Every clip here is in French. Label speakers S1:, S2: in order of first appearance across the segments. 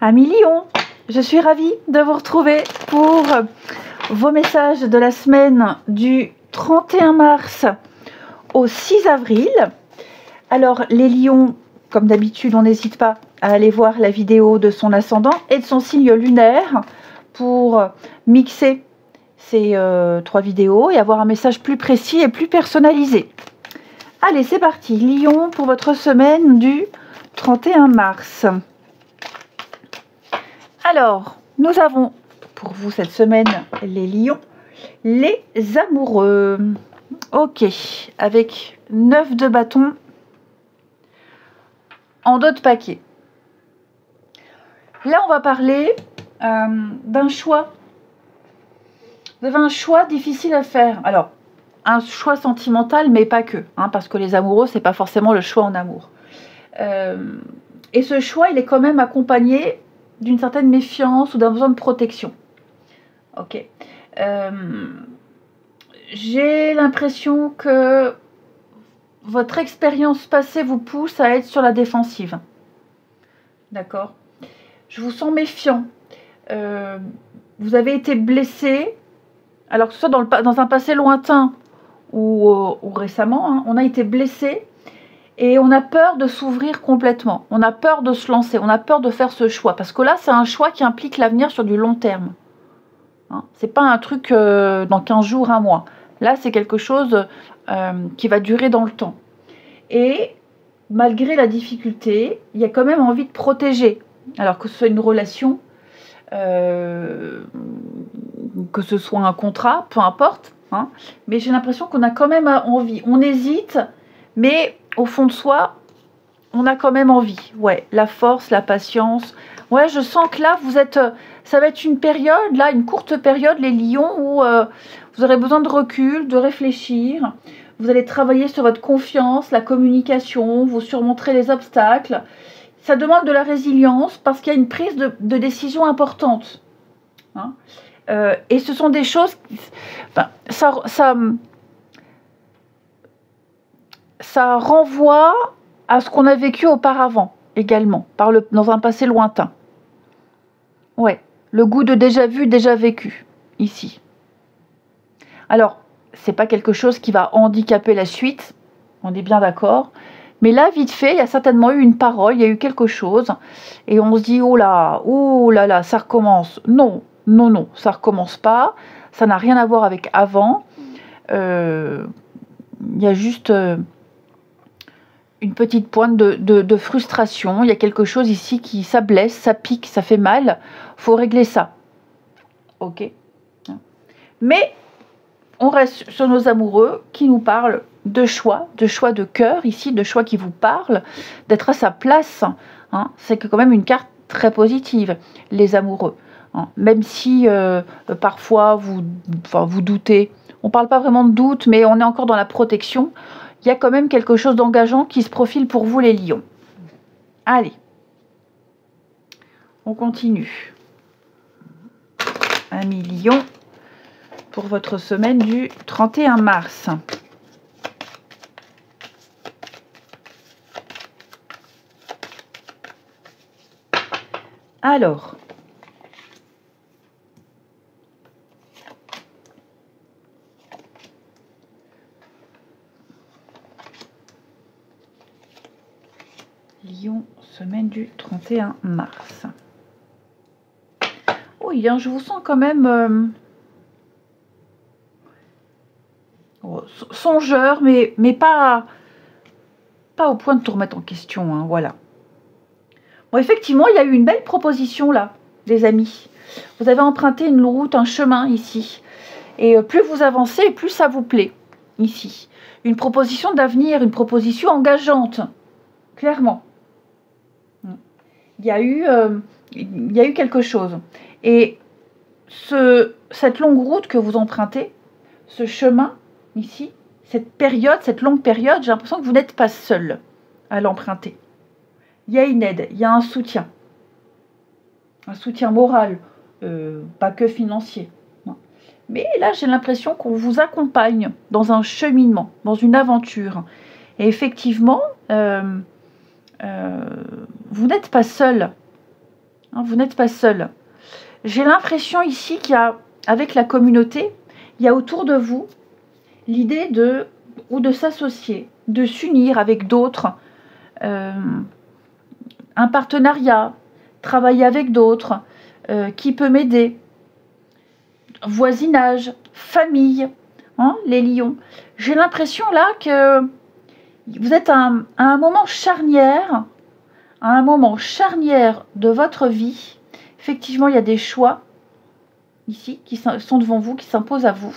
S1: Amis Lion, je suis ravie de vous retrouver pour vos messages de la semaine du 31 mars au 6 avril. Alors les lions, comme d'habitude, on n'hésite pas à aller voir la vidéo de son ascendant et de son signe lunaire pour mixer ces 3 vidéos et avoir un message plus précis et plus personnalisé. Allez, c'est parti, Lion, pour votre semaine du 31 mars. Alors, nous avons pour vous cette semaine, les lions, les amoureux. Ok, avec 9 de bâton en dos de paquet. Là, on va parler d'un choix. Vous avez un choix difficile à faire. Alors, un choix sentimental, mais pas que. Parce que les amoureux, c'est pas forcément le choix en amour. Et ce choix, il est quand même accompagné d'une certaine méfiance ou d'un besoin de protection. Ok. J'ai l'impression que votre expérience passée vous pousse à être sur la défensive. D'accord. Je vous sens méfiant. Vous avez été blessé, alors que ce soit dans un passé lointain ou récemment, on a été blessé. Et on a peur de s'ouvrir complètement. On a peur de se lancer. On a peur de faire ce choix. Parce que là, c'est un choix qui implique l'avenir sur du long terme. C'est pas un truc dans 15 jours, un mois. Là, c'est quelque chose qui va durer dans le temps. Et malgré la difficulté, il y a quand même envie de protéger. Alors que ce soit une relation, que ce soit un contrat, peu importe. Mais j'ai l'impression qu'on a quand même envie. On hésite, mais au fond de soi, on a quand même envie. Ouais, la force, la patience. Ouais, je sens que là, ça va être une période, là, une courte période, les lions, où vous aurez besoin de recul, de réfléchir. Vous allez travailler sur votre confiance, la communication, vous surmonterez les obstacles. Ça demande de la résilience parce qu'il y a une prise de décision importante. Et ce sont des choses... ça renvoie à ce qu'on a vécu auparavant, également, dans un passé lointain. Ouais, le goût de déjà vu, déjà vécu, ici. Alors, c'est pas quelque chose qui va handicaper la suite, on est bien d'accord, mais là, vite fait, il y a certainement eu une parole, il y a eu quelque chose, et on se dit, oh là là, ça recommence. Non, non, non, ça recommence pas, ça n'a rien à voir avec avant, il y a juste... une petite pointe de frustration. Il y a quelque chose ici ça blesse, ça pique, ça fait mal. Faut régler ça. Ok. Mais on reste sur nos amoureux qui nous parlent de choix de cœur ici, de choix qui vous parlent, d'être à sa place. C'est quand même une carte très positive, les amoureux. Même si parfois vous doutez. On ne parle pas vraiment de doute, mais on est encore dans la protection. Il y a quand même quelque chose d'engageant qui se profile pour vous, les lions. Allez. On continue. Amis lions, pour votre semaine du 31 mars. Alors... Lion, semaine du 31 mars. Oui, je vous sens quand même songeur, mais pas au point de tout remettre en question. Voilà. Bon, effectivement, il y a eu une belle proposition là, les amis. Vous avez emprunté une route, un chemin ici. Et plus vous avancez, plus ça vous plaît ici. Une proposition d'avenir, une proposition engageante, clairement. Il y a eu quelque chose. Et cette longue route que vous empruntez, ce chemin ici, cette longue période, j'ai l'impression que vous n'êtes pas seul à l'emprunter. Il y a une aide, il y a un soutien moral, pas que financier. Mais là, j'ai l'impression qu'on vous accompagne dans un cheminement, dans une aventure. Et effectivement, vous n'êtes pas seul. Hein, vous n'êtes pas seul. J'ai l'impression ici qu'il y a, avec la communauté, il y a autour de vous l'idée de s'associer, de s'unir avec d'autres, un partenariat, travailler avec d'autres, qui peut m'aider, voisinage, famille, hein, les lions. J'ai l'impression là que vous êtes à un moment charnière, de votre vie. Effectivement, il y a des choix ici qui sont devant vous, qui s'imposent à vous.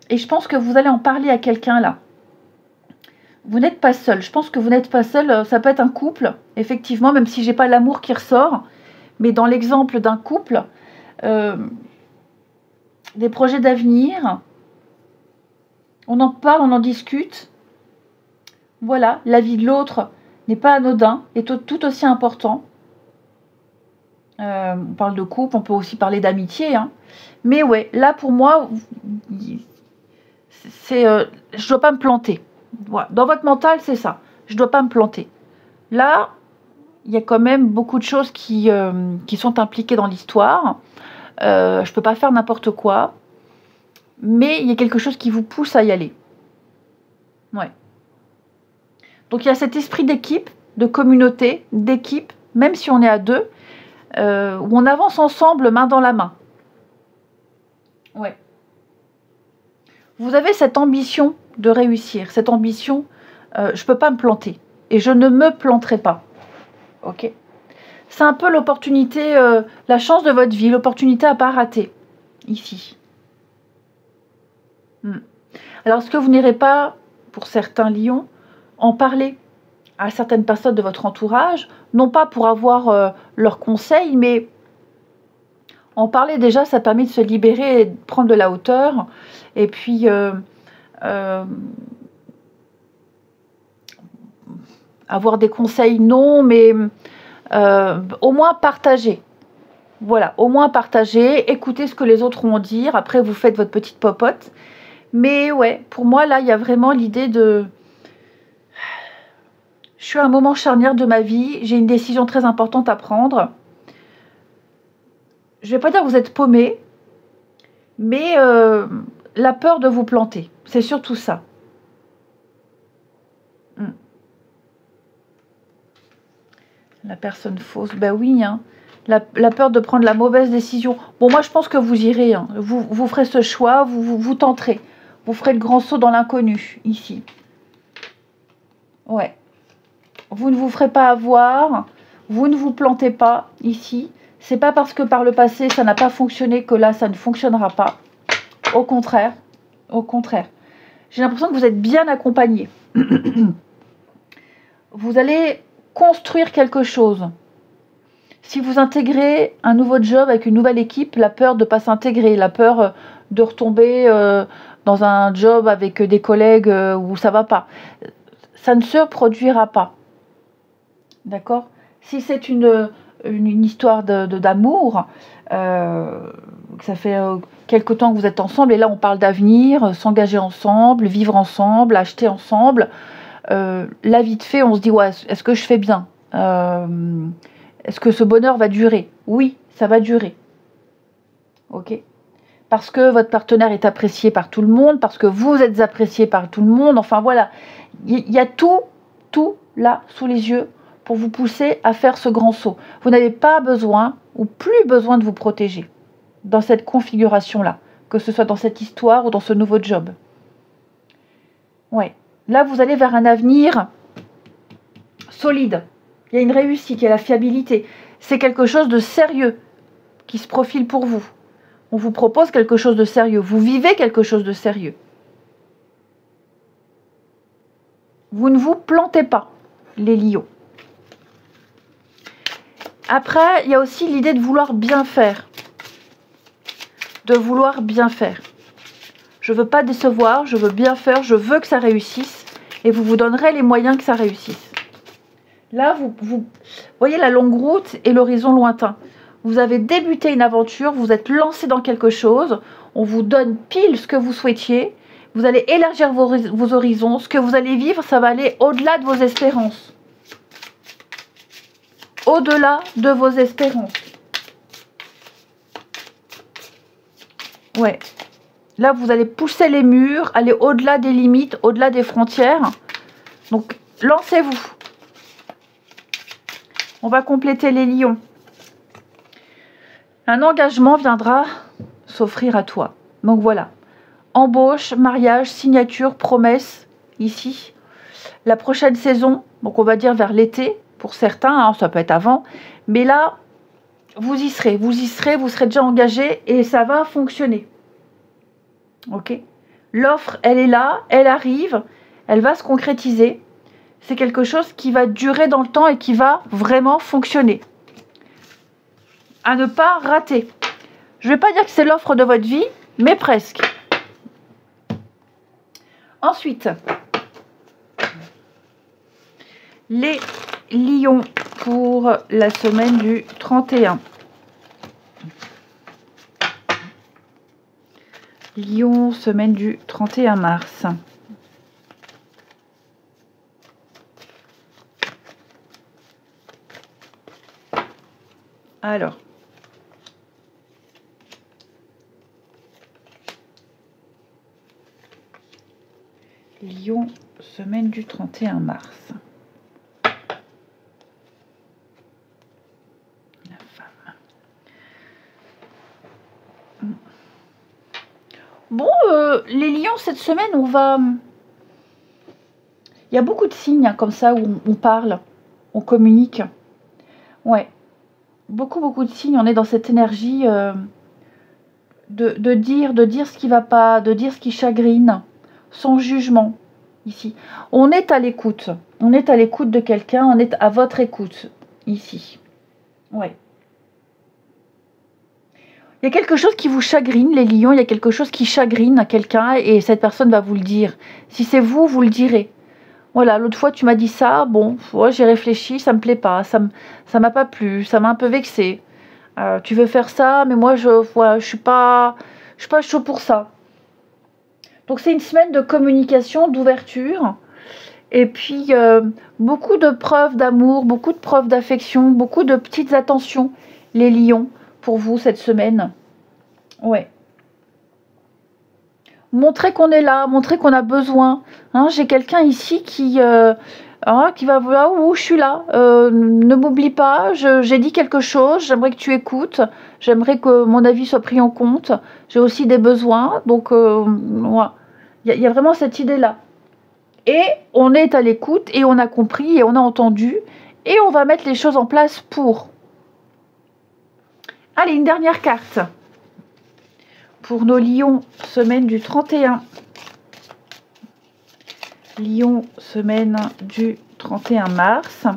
S1: Et je pense que vous allez en parler à quelqu'un là. Vous n'êtes pas seul. Je pense que vous n'êtes pas seul. Ça peut être un couple, effectivement, même si j'ai pas l'amour qui ressort. Mais dans l'exemple d'un couple, des projets d'avenir, on en parle, on en discute. Voilà, la vie de l'autre n'est pas anodin, est tout aussi important. On parle de couple, on peut aussi parler d'amitié. Hein. Mais ouais, là pour moi, je ne dois pas me planter. Voilà. Dans votre mental, c'est ça. Je ne dois pas me planter. Là, il y a quand même beaucoup de choses qui sont impliquées dans l'histoire. Je ne peux pas faire n'importe quoi. Mais il y a quelque chose qui vous pousse à y aller. Ouais. Donc il y a cet esprit d'équipe, de communauté, d'équipe, même si on est à deux, où on avance ensemble, main dans la main. Ouais. Vous avez cette ambition de réussir, cette ambition, je ne peux pas me planter. Et je ne me planterai pas. Ok. C'est un peu l'opportunité, la chance de votre vie, l'opportunité à ne pas rater, ici. Alors, est-ce que vous n'irez pas, pour certains lions, en parler à certaines personnes de votre entourage, non pas pour avoir leurs conseils, mais en parler déjà, ça permet de se libérer et de prendre de la hauteur. Et puis, avoir des conseils, non, mais au moins partager. Voilà, au moins partager, écoutez ce que les autres ont à dire. Après, vous faites votre petite popote. Mais ouais, pour moi, là, il y a vraiment l'idée de... Je suis à un moment charnière de ma vie. J'ai une décision très importante à prendre. Je ne vais pas dire que vous êtes paumé, mais la peur de vous planter. C'est surtout ça. La personne fausse, ben oui, hein. La peur de prendre la mauvaise décision. Bon, moi, je pense que vous irez. Hein. Vous ferez ce choix, vous tenterez. Vous ferez le grand saut dans l'inconnu, ici. Ouais. Vous ne vous ferez pas avoir. Vous ne vous plantez pas, ici. C'est pas parce que par le passé, ça n'a pas fonctionné que là, ça ne fonctionnera pas. Au contraire. Au contraire. J'ai l'impression que vous êtes bien accompagné. Vous allez construire quelque chose. Si vous intégrez un nouveau job avec une nouvelle équipe, la peur de ne pas s'intégrer, la peur de retomber dans un job avec des collègues où ça ne va pas, ça ne se produira pas. D'accord? Si c'est une histoire d'amour, ça fait quelque temps que vous êtes ensemble, et là on parle d'avenir, s'engager ensemble, vivre ensemble, acheter ensemble, là vite fait on se dit, ouais, est-ce que je fais bien? Est-ce que ce bonheur va durer? Oui, ça va durer. Ok? Parce que votre partenaire est apprécié par tout le monde, parce que vous êtes apprécié par tout le monde. Enfin voilà, il y a tout là sous les yeux pour vous pousser à faire ce grand saut. Vous n'avez pas besoin ou plus besoin de vous protéger dans cette configuration-là, que ce soit dans cette histoire ou dans ce nouveau job. Ouais. Là, vous allez vers un avenir solide. Il y a une réussite, il y a la fiabilité. C'est quelque chose de sérieux qui se profile pour vous. On vous propose quelque chose de sérieux. Vous vivez quelque chose de sérieux. Vous ne vous plantez pas, les lions. Après, il y a aussi l'idée de vouloir bien faire. De vouloir bien faire. Je ne veux pas décevoir, je veux bien faire, je veux que ça réussisse. Et vous vous donnerez les moyens que ça réussisse. Là, vous voyez la longue route et l'horizon lointain. Vous avez débuté une aventure, vous êtes lancé dans quelque chose, on vous donne pile ce que vous souhaitiez, vous allez élargir vos horizons, ce que vous allez vivre, ça va aller au-delà de vos espérances. au-delà de vos espérances. Ouais. Là, vous allez pousser les murs, aller au-delà des limites, au-delà des frontières. Donc, lancez-vous. On va compléter les lions. Un engagement viendra s'offrir à toi. Donc, voilà. Embauche, mariage, signature, promesse, ici. La prochaine saison, donc on va dire vers l'été, pour certains, hein, ça peut être avant. Mais là, vous y serez, vous serez déjà engagé et ça va fonctionner. Ok? L'offre, elle est là, elle arrive, elle va se concrétiser. C'est quelque chose qui va durer dans le temps et qui va vraiment fonctionner. À ne pas rater. Je ne vais pas dire que c'est l'offre de votre vie, mais presque. Ensuite, les lions pour la semaine du 31. Lion, semaine du 31 mars. Alors. Lion, semaine du 31 mars. La femme. Bon, les lions, cette semaine, on va... Il y a beaucoup de signes hein, comme ça où on parle, on communique. Ouais. Beaucoup de signes. On est dans cette énergie de dire ce qui ne va pas, de dire ce qui chagrine, sans jugement. Ici, on est à l'écoute. On est à l'écoute de quelqu'un. On est à votre écoute. Ici. Ouais. Il y a quelque chose qui vous chagrine, les lions. Il y a quelque chose qui chagrine quelqu'un et cette personne va vous le dire. Si c'est vous, vous le direz. Voilà, l'autre fois, tu m'as dit ça. Bon, ouais, j'ai réfléchi, ça me plaît pas. Ça m'a pas plu. Ça m'a un peu vexé. Tu veux faire ça, mais moi, je suis pas chaud pour ça. Donc, c'est une semaine de communication, d'ouverture. Et puis, beaucoup de preuves d'amour, beaucoup de preuves d'affection, beaucoup de petites attentions, les lions, pour vous, cette semaine. Ouais. Montrez qu'on est là, montrez qu'on a besoin. Hein, j'ai quelqu'un ici qui va voir où je suis là. Ne m'oublie pas, j'ai dit quelque chose, j'aimerais que tu écoutes. J'aimerais que mon avis soit pris en compte. J'ai aussi des besoins. Donc, voilà. Il y a vraiment cette idée-là. Et on est à l'écoute et on a compris et on a entendu. Et on va mettre les choses en place pour. Allez, une dernière carte. Pour nos lions, semaine du 31. Lion, semaine du 31 mars.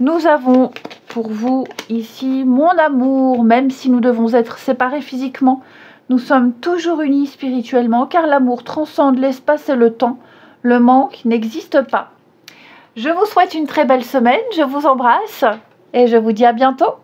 S1: Nous avons pour vous ici mon amour, même si nous devons être séparés physiquement. Nous sommes toujours unis spirituellement car l'amour transcende l'espace et le temps. Le manque n'existe pas. Je vous souhaite une très belle semaine, je vous embrasse et je vous dis à bientôt.